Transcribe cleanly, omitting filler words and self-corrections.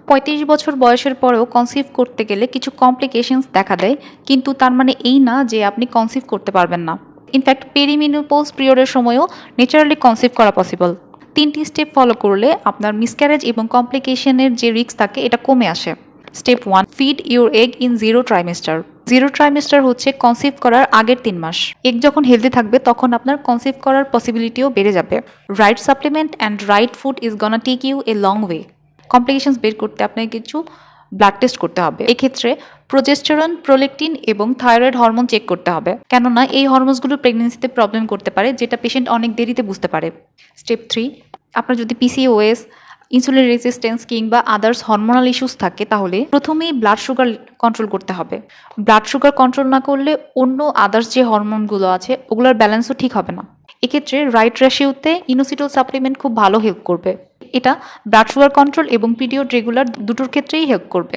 35 বছর বয়সের পরেও কনসিভ করতে গেলে কিছু কমপ্লিকেশনস দেখা দেয়, কিন্তু তার মানে এই না যে আপনি কনসিভ করতে পারবেন না। ইনফ্যাক্ট পেরিমেনোপজ পিরিয়ডের সময়ও ন্যাচারালি কনসিভ করা পসিবল। 3টি স্টেপ ফলো করলে আপনার মিসক্যারেজ এবং কমপ্লিকেশনের যে রিস্ক থাকে এটা কমে আসে। Step 1, feed your egg in 0 trimester. 0 trimester হচ্ছে কনসিভ করার আগের 3 মাস। এগ যখন হেলদি থাকবে তখন আপনার কনসিভ করার পসিবিলিটিও বেড়ে যাবে। Right supplement and right food is gonna take you a long way. Complications বের করতে আপনাকে কিছু ব্লাড টেস্ট করতে হবে। এক্ষেত্রে প্রোজেস্টেরন, প্রোলেকটিন এবং থাইরয়েড হরমোন চেক করতে হবে, কেননা এই হরমোনসগুলো প্রেগনেন্সিতে প্রবলেম করতে পারে, যেটা পেশেন্ট অনেক দেরিতে বুঝতে পারে। স্টেপ 3, আপনার যদি পিসিওএস, ইনসুলিন রেজিস্ট্যান্স কিংবা আদার্স হরমোনাল ইস্যুস থাকে তাহলে প্রথমেই ব্লাড সুগার কন্ট্রোল করতে হবে। ব্লাড সুগার কন্ট্রোল না করলে অন্য আদার্স যে হরমোনগুলো আছে ওগুলোর ব্যালেন্সও ঠিক হবে না। এক্ষেত্রে রাইট রেশিওতে ইনোসিটল সাপ্লিমেন্ট খুব ভালো হেল্প করবে। এটা ব্লাড সুগার কন্ট্রোল এবং পিরিয়ড রেগুলার দুটোর ক্ষেত্রেই হেল্প করবে।